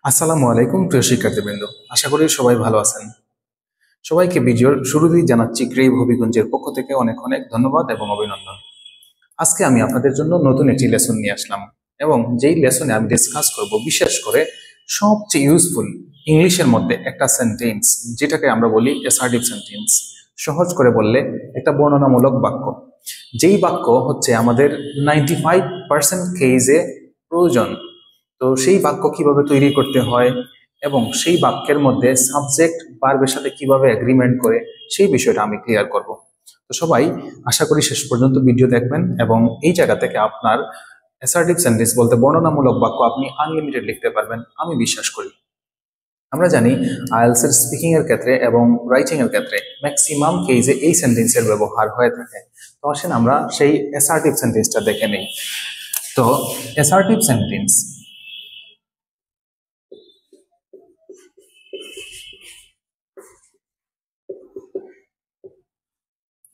আসসালামু আলাইকুম প্রিয় শিক্ষার্থীবৃন্দ, আশা করি সবাই ভালো আছেন। সবাইকে ভিডিওর শুরুতেই জানাচ্ছি ক্রেইভ হবিগঞ্জের পক্ষ থেকে অনেক অনেক ধন্যবাদ এবং অভিনন্দন। আজকে আমি আপনাদের জন্য নতুন একটি লেসন নিয়ে আসলাম এবং যেই লেসনে আমি ডিসকাস করব বিশেষ করে সবচেয়ে ইউজফুল ইংলিশের মধ্যে একটা সেন্টেন্স, যেটাকে আমরা বলি অ্যাসার্টিভ সেন্টেন্স। সহজ করে বললে একটা বর্ণনামূলক বাক্য, যেই বাক্য হচ্ছে আমাদের 95% কেসে প্রয়োজন। তো সেই বাক্য কিভাবে তৈরি করতে হয় এবং সেই বাক্যের মধ্যে সাবজেক্ট ভার্বের সাথে কিভাবে এগ্রিমেন্ট করে সেই বিষয়টা আমি ক্লিয়ার করব। তো সবাই আশা করি শেষ পর্যন্ত ভিডিও দেখবেন এবং এই জায়গা থেকে আপনার অ্যাসার্টিভ সেন্টেন্স বলতে বর্ণনামূলক বাক্য আপনি আনলিমিটেড লিখতে পারবেন, আমি বিশ্বাস করি। আমরা জানি আইএলটিএস এর স্পিকিং এর ক্ষেত্রে এবং রাইটিং এর ক্ষেত্রে ম্যাক্সিমাম কেসে এই সেন্টেন্সের ব্যবহার হয়ে থাকে। তো আসেন আমরা সেই অ্যাসার্টিভ সেন্টেন্সটা দেখে নিই। তো অ্যাসার্টিভ সেন্টেন্স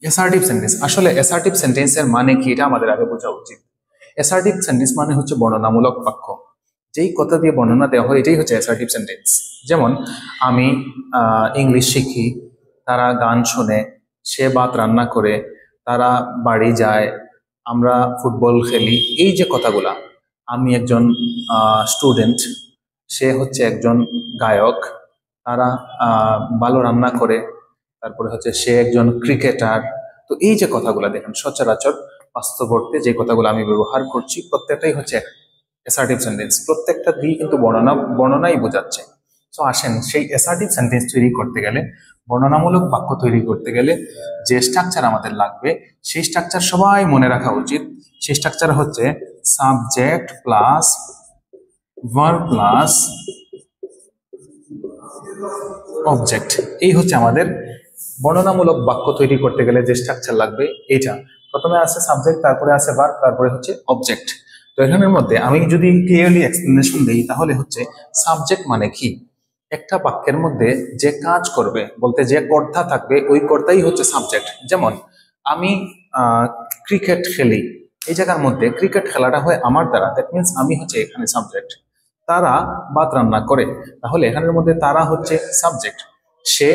অ্যাসার্টিভ সেন্টেন্স আসলে অ্যাসার্টিভ সেন্টেন্সের মানে কি এটা আমাদের আগে বোঝা উচিত। অ্যাসার্টিভ সেন্টেন্স মানে হচ্ছে বর্ণনামূলক বাক্য, যেই কথা দিয়ে বর্ণনা দেওয়া হয় এটাই হচ্ছে অ্যাসার্টিভ সেন্টেন্স। যেমন আমি ইংলিশ শিখি, তারা গান শোনে, সে ভাত রান্না করে, তারা বাড়ি যায়, আমরা ফুটবল খেলি, এই যে কথাগুলা। আমি একজন স্টুডেন্ট, সে হচ্ছে একজন গায়ক, তারা ভালো রান্না করে, তারপরে হচ্ছে সে একজন ক্রিকেটার। তো এই যে কথাগুলো দেখেন সচরাচর বাস্তব অর্থে যে কথাগুলো আমি ব্যবহার করছি প্রত্যেকটাই হচ্ছে অ্যাসার্টিভ সেন্টেন্স, প্রত্যেকটা দিয়ে কিন্তু বর্ণনাই বোঝাচ্ছে। তো আসেন সেই অ্যাসার্টিভ সেন্টেন্স তৈরি করতে গেলে, বর্ণনামূলক বাক্য তৈরি করতে গেলে যে স্ট্রাকচার আমাদের লাগবে সেই স্ট্রাকচার সবাই মনে রাখা উচিত। সেই স্ট্রাকচার হচ্ছে subject plus verb plus object. এই হচ্ছে আমাদের বর্ণনামূলক বাক্য তৈরি করতে গেলে যে স্ট্রাকচার লাগবে এটা। প্রথমে আছে সাবজেক্ট, তারপরে আছে ভার্ব, তারপরে হচ্ছে অবজেক্ট। তো এখানের মধ্যে আমি যদি ক্লিয়ারলি এক্সপ্লেনেশন দিই তাহলে হচ্ছে সাবজেক্ট মানে কি, একটা বাক্যের মধ্যে যে কাজ করবে বলতে যে কর্তা থাকবে ওই কর্তাই হচ্ছে সাবজেক্ট। যেমন আমি ক্রিকেট খেলি, এই জায়গার মধ্যে ক্রিকেট খেলাটা হয় আমার দ্বারা, দ্যাট মিনস আমি হচ্ছে এখানে সাবজেক্ট। তারা ভাত রান্না করে, তাহলে এখানের মধ্যে তারা হচ্ছে সাবজেক্ট। সে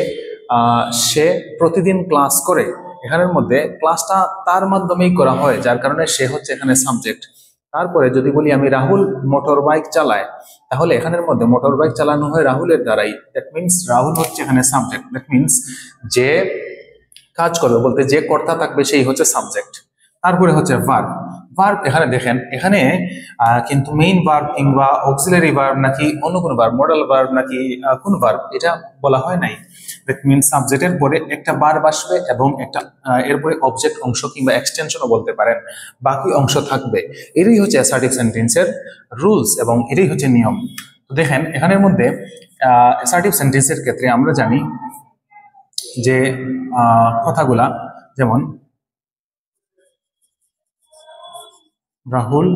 সে প্রতিদিন ক্লাস করে, এখানের মধ্যে ক্লাসটা তার মাধ্যমেই করা হয় যার কারণে সে হচ্ছে এখানে সাবজেক্ট। তারপরে যদি বলি আমি রাহুল মোটর বাইক চালায়, তাহলে এখানের মধ্যে মোটর বাইক চালানো হয় রাহুলের দ্বারাই, দ্যাট মিনস রাহুল হচ্ছে এখানে সাবজেক্ট। দ্যাট মিনস যে কাজ করবে বলতে যে কর্তা থাকবে সেই হচ্ছে সাবজেক্ট। তারপরে হচ্ছে ভার্ব। ভার্ব এখানে দেখেন, এখানে কিন্তু মেইন ভার্ব কিংবা অক্সিলারি ভার্ব নাকি অন্য কোনো ভার্ব, মডেল ভার্ব নাকি কোন ভার্ব এটা বলা হয় নাই। দ্যাট মিনস সাবজেক্টের পরে একটা ভার্ব আসবে এবং একটা এরপরে অবজেক্ট অংশ কিংবা এক্সটেনশনও বলতে পারেন, বাকি অংশ থাকবে। এটাই হচ্ছে অ্যাসার্টিভ সেন্টেন্সের রুলস এবং এটাই হচ্ছে নিয়ম। তো দেখেন এখানের মধ্যে অ্যাসার্টিভ সেন্টেন্সের ক্ষেত্রে আমরা জানি যে কথাগুলা, যেমন রাহুল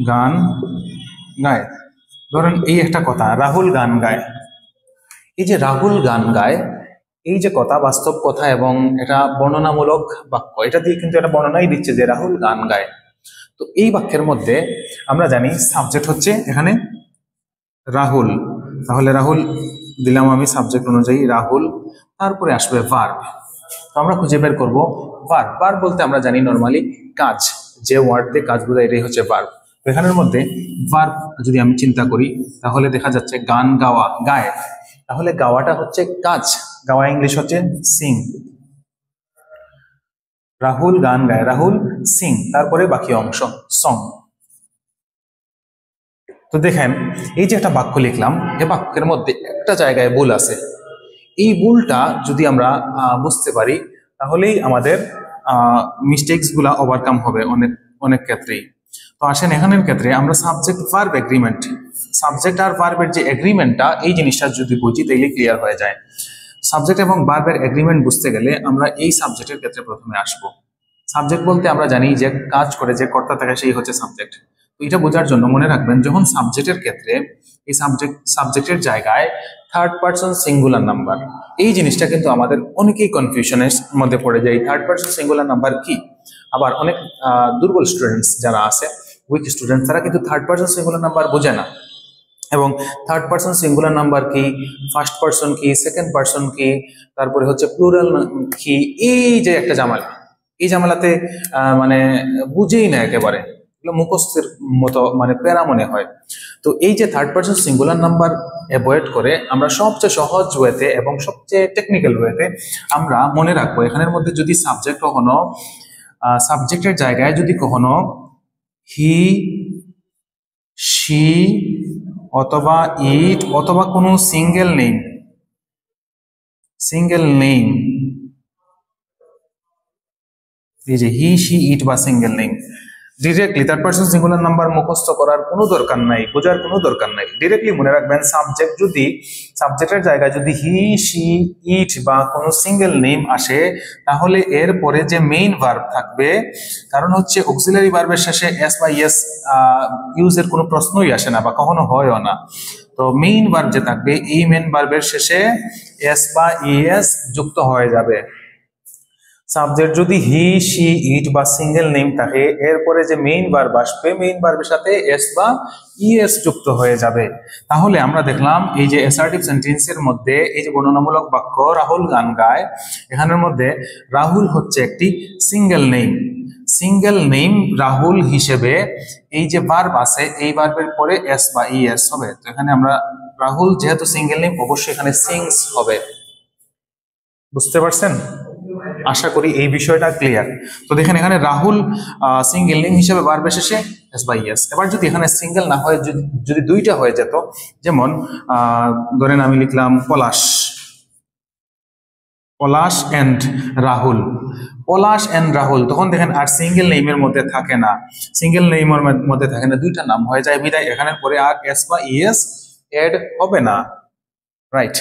গান গায়, ধরেন এই একটা কথা রাহুল গান গায়। এই যে রাহুল গান গায়, এই যে কথা বাস্তব কথা এবং এটা বর্ণনামূলক বাক্য, এটা দিয়ে কিন্তু এটা বর্ণনাই দিচ্ছে যে রাহুল গান গায়। তো এই বাক্যের মধ্যে আমরা জানি সাবজেক্ট হচ্ছে এখানে রাহুল, তাহলে রাহুল দিলাম আমি সাবজেক্ট অনুযায়ী রাহুল। তারপরে আসবে ভার্ব। তো আমরা খুঁজে বের করবো ভার্ব। ভার্ব বলতে আমরা জানি নর্মালি কাজ, যে ওয়ার্ড দিয়ে কাজ বোঝায় এটাই হচ্ছে ভার্ব। তো এখানের মধ্যে ভার্ব যদি আমি চিন্তা করি তাহলে দেখা যাচ্ছে গান গাওয়া, গায়, তাহলে গাওয়াটা হচ্ছে কাজ, গাওয়া ইংলিশ হচ্ছে সিং। রাহুল গান গায়, রাহুল সিং, তারপরে বাকি অংশ সং। তো দেখেন এই যে একটা বাক্য লিখলাম, এই বাক্যের মধ্যে একটা জায়গায় ভুল আছে। এই ভুলটা যদি আমরা বুঝতে পারি তাহলেই আমাদের মিস্টেকস গুলা ওভারকাম হবে অনেক অনেক ক্ষেত্রেই। তো আসেন এখানের ক্ষেত্রে আমরা সাবজেক্ট ভার্ব এগ্রিমেন্ট, সাবজেক্ট আর ভার্বের যে এগ্রিমেন্টটা এই জিনিসটা যদি বুঝি তাইলে ক্লিয়ার হয়ে যায়। সাবজেক্ট এবং ভার্বের এগ্রিমেন্ট বুঝতে গেলে আমরা এই সাবজেক্টের ক্ষেত্রে প্রথমে আসবো। সাবজেক্ট বলতে আমরা জানি যে কাজ করে যে কর্তা থাকে সেই হচ্ছে সাবজেক্ট। তো এটা বোঝার জন্য মনে রাখবেন যখন সাবজেক্টের ক্ষেত্রে এই সাবজেক্টের জায়গায় থার্ড পারসন সিঙ্গুলার নাম্বার, এই জিনিসটা কিন্তু আমাদের অনেকেই কনফিউশনের মধ্যে পড়ে যায়। থার্ড পারসন সিঙ্গুলার নাম্বার কি, আবার অনেক দুর্বল স্টুডেন্টস যারা আছে উইক স্টুডেন্ট, তারা কিন্তু থার্ড পার্সন সিঙ্গুলার নাম্বার বোঝে না। এবং থার্ড পার্সন সিঙ্গুলার নাম্বার কি, ফার্স্ট পার্সন কি, সেকেন্ড পার্সন কি, তারপরে হচ্ছে প্লুরাল কি, এই যে একটা ঝামেলা, এই ঝামেলাতে মানে বুঝেই না একেবারে, মুখস্থের মতো মানে প্যারা মনে হয়। তো এই যে third person singular number avoid করে আমরা সবচেয়ে সহজ ওয়েতে এবং সবচেয়ে টেকনিক্যাল ওয়েতে আমরা মনে রাখবো, এখানের মধ্যে যদি সাবজেক্ট কখনো সাবজেক্টের জায়গায় যদি কখনো হি, শি অথবা ইট অথবা কোনো সিঙ্গেল নেম, এই যে হি, শি, ইট বা single name, directly third person singular number মুখস্থ করার কোনো দরকার নাই, বোঝার কোনো দরকার নাই। ডিরেক্টলি মনে রাখবেন, সাবজেক্টের জায়গায় যদি হি, শি, ইট বা কোনো সিঙ্গেল নেম আসে, তাহলে এর পরে যে মেইন ভার্ব থাকবে, কারণ হচ্ছে অক্সিলারি ভার্বের শেষে এস বা ইয়েস ইউজের কোনো প্রশ্নই আসে না বা কখনো হয়ও না। তো মেইন ভার্ব যে থাকবে, এই মেইন ভার্বের শেষে এস বা ইএস যুক্ত হয়ে যাবে। সাবজেক্ট যদি হি, শি, ইট বা সিঙ্গেল নেম থাকে, এরপরে যে মেইন ভার্ব আসবে, মেইন ভার্বের সাথে এস বা ইএস যুক্ত হয়ে যাবে। তাহলে আমরা দেখলাম এই যে অ্যাসার্টিভ সেন্টেন্সের মধ্যে এই যে বর্ণনামূলক বাক্য রাহুল গান গায়, এখানের মধ্যে রাহুল হচ্ছে একটি সিঙ্গেল নেম রাহুল হিসেবে এই যে ভার্ব আছে, এই ভার্বের পরে এস বা ইএস হবে। তো এখানে আমরা রাহুল যেহেতু সিঙ্গেল নেম, অবশ্যই এখানে সিংস হবে। বুঝতে পারছেন? আশা করি এই বিষয়টা ক্লিয়ার। তো দেখেন এখানে রাহুল সিঙ্গেল নেম হিসেবে ভার্বের শেষে এস বাই এস। এবার যদি এখানে সিঙ্গেল না হয়, যদি দুইটা হয়ে যেত, যেমন ধরেন আমি লিখলাম পলাশ এন্ড রাহুল, তখন দেখেন আর সিঙ্গেল নেমের মধ্যে থাকে না, দুইটা নাম হয়ে যায়, বিদায় এখানে পরে আর এস বা ইএস এড হবে না, রাইট?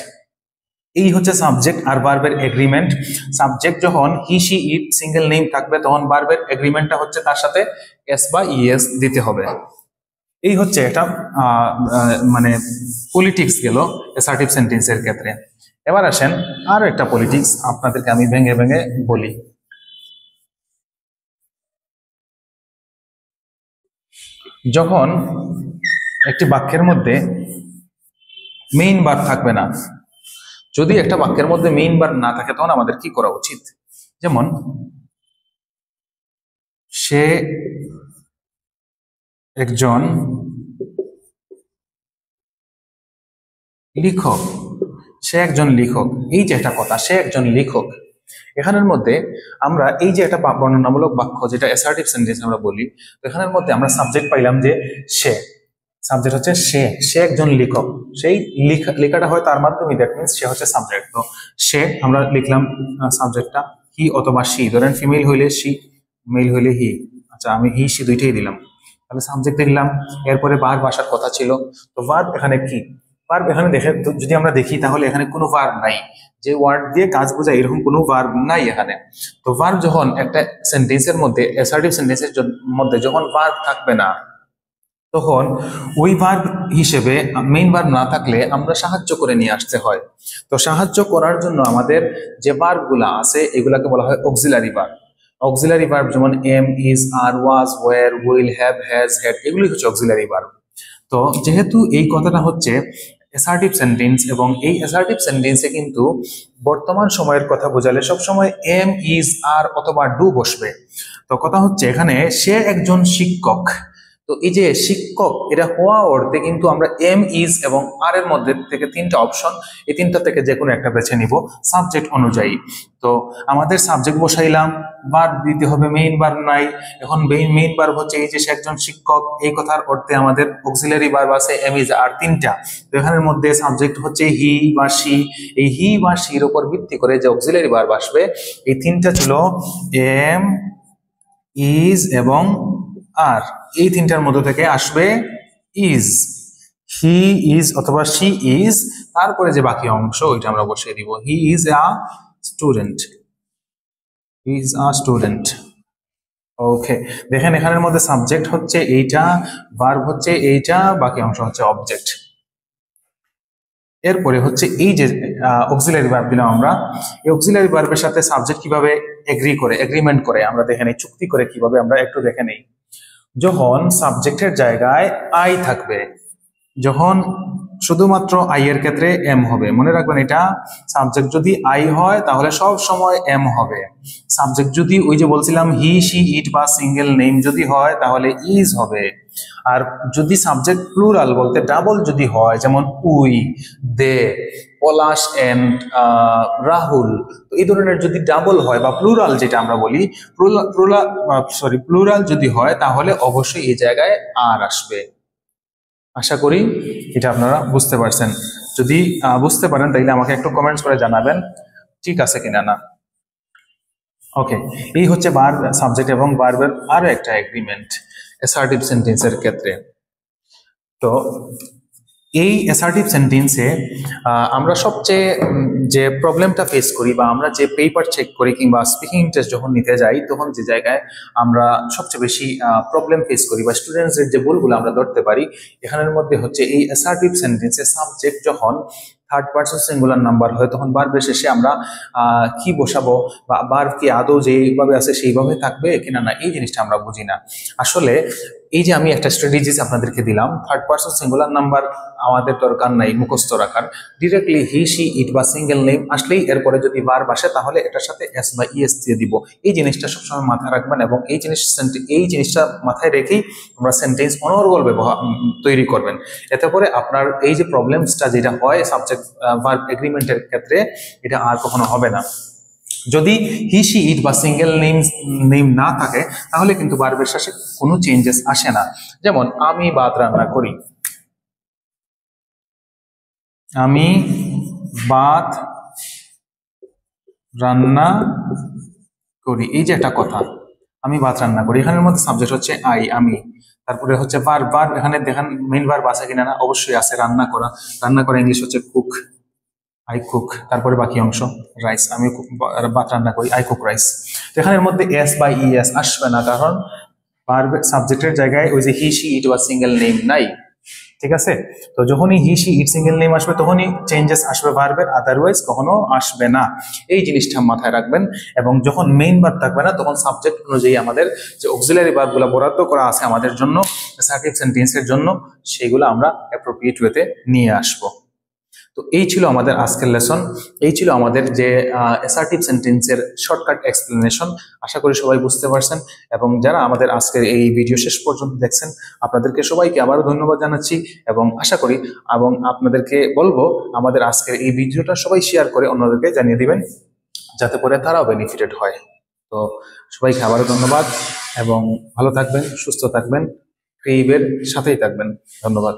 এই হচ্ছে সাবজেক্ট আর ভার্বের এগ্রিমেন্ট। সাবজেক্ট যখন হি, শি, ইট সিঙ্গেল নেম থাকবে, তখন ভার্বের এগ্রিমেন্টটা হচ্ছে তার সাথে এস বা ইএস দিতে হবে। এই হচ্ছে একটা মানে পলিটিক্স গেল অ্যাসার্টিভ সেন্টেন্সের ক্ষেত্রে। এবার আসেন আরো একটা পলিটিক্স আপনাদেরকে আমি ভেঙে ভেঙে বলি। যখন একটি বাক্যের মধ্যে মেইন ভার্ব থাকবে না, যদি একটা বাক্যের মধ্যে মেইন ভার্ব না থাকে, তখন আমাদের কি করা উচিত? যেমন সে একজন লেখক, এই যে একটা কথা, সে একজন লেখক, এখানের মধ্যে আমরা এই যে একটা বর্ণনামূলক বাক্য যেটা অ্যাসার্টিভ সেন্টেন্স আমরা বলি, তো এখানের মধ্যে আমরা সাবজেক্ট পাইলাম যে সে, সাবজেক্ট হচ্ছে সে একজন লেখক, সেই লেখাটা হয় তার মাধ্যমে, দ্যাট মিনস সে হচ্ছে সাবজেক্ট। তো সে আমরা লিখলাম সাবজেক্টটা হি অথবা শি, ধরেন ফিমেল হইলে শি, মেল হইলে হি। আচ্ছা, আমি হি, শি দুইটাই দিলাম, তাহলে সাবজেক্ট দিলাম। এরপরে ভার্ব আসার কথা ছিল, তো ভার্ব এখানে কি? ভার্ব এখানে যদি আমরা দেখি, তাহলে এখানে কোনো ভার্ব নাই, যে ওয়ার্ড দিয়ে কাজ বোঝায় এরকম কোনো ভার্ব নাই এখানে। তো ভার্ব যখন একটা সেন্টেন্সের মধ্যে, অ্যাসার্টিভ সেন্টেন্সের মধ্যে যখন ভার্ব থাকবে না, তখন ওই ভার্ব হিসেবে মেইন ভার্ব না থাকলে আমরা সাহায্য করে নিয়ে আসতে হয়। তো সাহায্য করার জন্য আমাদের যে ভার্বগুলো আছে, এগুলাকে বলা হয় অক্সিলারি ভার্ব। যেমন am, is, are, was, were, will, have, has, had, এগুলি হচ্ছে অক্সিলারি ভার্ব। তো যেহেতু এই কথাটা হচ্ছে অ্যাসার্টিভ সেন্টেন্স, এবং এই অ্যাসার্টিভ সেন্টেন্সে কিন্তু বর্তমান সময়ের কথা বোঝালে সবসময় এম, ইজ, আর অথবা ডু বসবে। তো কথা হচ্ছে এখানে সে একজন শিক্ষক, তো এই যে শিক্ষক, এটা হওয়া অর্থে কিন্তু আমরা এম, ইজ এবং আর এর মধ্যে থেকে তিনটা অপশন, এই তিনটা থেকে যে কোনো একটা বেছে নিব সাবজেক্ট অনুযায়ী। তো আমাদের সাবজেক্ট বসাইলাম, ভার্ব দিতে হবে, মেইন ভার্ব নাই। এখন মেইন ভার্ব হচ্ছে এই যে সে একজন শিক্ষক, এই কথার অর্থে আমাদের অক্সিলারি ভার্ব আছে এম, ইজ, আর তিনটা। তো এখানের মধ্যে সাবজেক্ট হচ্ছে হি বা শি, এই হি বা শির উপর ভিত্তি করে যে অক্সিলারি ভার্ব আসবে, এই তিনটা ছিল এম, ইজ এবং আর। এই তিনটার মধ্যে থেকে আসবে ইজ, হি ইজ অথবা শি ইজ, তারপরে যে বাকি অংশ ওইটা আমরা বসিয়ে দিব। হি ইজ আ স্টুডেন্ট, ওকে। দেখেন এখানের মধ্যে সাবজেক্ট হচ্ছে এইটা, ভার্ব হচ্ছে এইটা, বাকি অংশ হচ্ছে অবজেক্ট। এরপরে হচ্ছে এই যে অক্সিলারি ভার্ব দিলাম আমরা, এই অক্সিলারি ভার্বের সাথে সাবজেক্ট কিভাবে এগ্রিমেন্ট করে আমরা দেখে নেই, চুক্তি করে কিভাবে, আমরা একটু দেখে নেই। যখন সাবজেক্টের জায়গায় আই থাকবে, যখন শুধুমাত্র আই এর ক্ষেত্রে এম হবে, মনে রাখবেন এটা, সাবজেক্ট যদি আই হয় তাহলে সব সময় এম হবে। সাবজেক্ট যদি ওই যে বলছিলাম হি শি ইট বা সিঙ্গেল নেম যদি হয় তাহলে ইজ হবে। আর যদি সাবজেক্ট প্লুরাল বলতে ডাবল যদি হয়, যেমন we, they, Palash and Rahul, এই ধরনের যদি ডাবল হয় বা প্লুরাল যেটা আমরা বলি, প্লুরাল যদি হয় তাহলে অবশ্যই এই জায়গায় আর আসবে। আশা করি এটা আপনারা বুঝতে পারছেন। যদি বুঝতে পারেন তাহলে আমাকে একটু কমেন্টস করে জানাবেন ঠিক আছে কিনা না। ওকে, এই হচ্ছে ভার্ব, সাবজেক্ট এবং ভার্বের আরো একটা এগ্রিমেন্ট অ্যাসার্টিভ সেন্টেন্সের ক্ষেত্রে। তো এই অ্যাসার্টিভ সেন্টেন্সে আমরা সবচেয়ে যে প্রবলেমটা ফেস করি বা আমরা যে পেপার চেক করি কিংবা স্পিকিং টেস্ট যখন নিতে যাই, তখন যে জায়গায় আমরা সবচেয়ে বেশি প্রবলেম ফেস করি বা স্টুডেন্টসদের যে ভুলগুলো আমরা ধরতে পারি, এখানের মধ্যে হচ্ছে এই অ্যাসার্টিভ সেন্টেন্সে সাবজেক্ট যখন থার্ড পারসন সিঙ্গুলার নাম্বার হয় তখন ভার্বের শেষে আমরা কি বসাবো বা ভার্ব কি আদৌ যেভাবে আছে সেইভাবে থাকবে কিনা না, এই জিনিসটা আমরা বুঝি না। আসলে এই যে আমি একটা স্ট্র্যাটেজিস আপনাদেরকে দিলাম, থার্ড পারসন সিঙ্গুলার নাম্বার আমাদের দরকার নাই মুখস্থ রাখার, ডিরেক্টলি হি শি ইট বা সিঙ্গেল নেম আসলেই এরপরে যদি ভার্ব আসে তাহলে এটার সাথে এস বা ইএস দিয়ে দিব। এই জিনিসটা সবসময় মাথায় রাখবেন এবং এই জিনিসটা মাথায় রেখেই আমরা সেন্টেন্স অনর্গল তৈরি করবেন। এতে করে আপনার এই যে প্রবলেমসটা যেটা হয় সাবজেক্ট ভার্ব এগ্রিমেন্টের ক্ষেত্রে, এটা আর কখনো হবে না। যদি হি শি ইট বা সিঙ্গেল নেম না থাকে তাহলে কিন্তু ভার্বের শেষে কোনো চেঞ্জেস আসে না। যেমন আমি ভাত রান্না করি, আমি ভাত রান্না করি, এই যে একটা কথা, আমি ভাত রান্না করি, এখানের মধ্যে সাবজেক্ট হচ্ছে আই, আমি, তারপরে হচ্ছে ভার্ব, এখানে দেখেন মেইন ভার্ব আছে কিনা না, অবশ্যই আছে, রান্না করা, রান্না করা ইংলিশ হচ্ছে কুক, আই কুক, তারপরে বাকি অংশ রাইস, আমি ভাত রান্না করি, আই কুক রাইস। তো এখানের মধ্যে এস বা ইএস আসবে না, কারণ ভার্ব সাবজেক্টের জায়গায় ওই যে হি শি ইট বা সিঙ্গেল নেম নাই, ঠিক আছে। তো যখনই he she it single name আসবে তখনই চেঞ্জেস আসবে ভার্বের, আদারওয়াইজ কখনো আসবে না। এই জিনিসটা মাথায় রাখবেন। এবং যখন মেইন ভার্ব থাকবে না তখন সাবজেক্ট অনুযায়ী আমাদের যে অক্সিলারি ভার্বগুলো বরাদ্দ করা আছে আমাদের জন্য অ্যাসার্টিভ সেন্টেন্সের জন্য, সেগুলো আমরা অ্যাপ্রোপ্রিয়েট ওয়েতে নিয়ে আসবো। তো এই ছিল আমাদের আজকের লেসন, এই ছিল আমাদের যে অ্যাসার্টিভ সেন্টেন্সের শর্টকাট এক্সপ্লেনেশন। আশা করি সবাই বুঝতে পারছেন, এবং যারা আমাদের আজকের এই ভিডিও শেষ পর্যন্ত দেখছেন আপনাদেরকে সবাইকে আবারও ধন্যবাদ জানাচ্ছি, এবং আশা করি এবং আপনাদেরকে বলবো আমাদের আজকের এই ভিডিওটা সবাই শেয়ার করে অন্যদেরকে জানিয়ে দিবেন যাতে করে তারাও বেনিফিটেড হয়। তো সবাইকে আবারও ধন্যবাদ এবং ভালো থাকবেন, সুস্থ থাকবেন, ক্রিয়েটিভের সাথেই থাকবেন। ধন্যবাদ।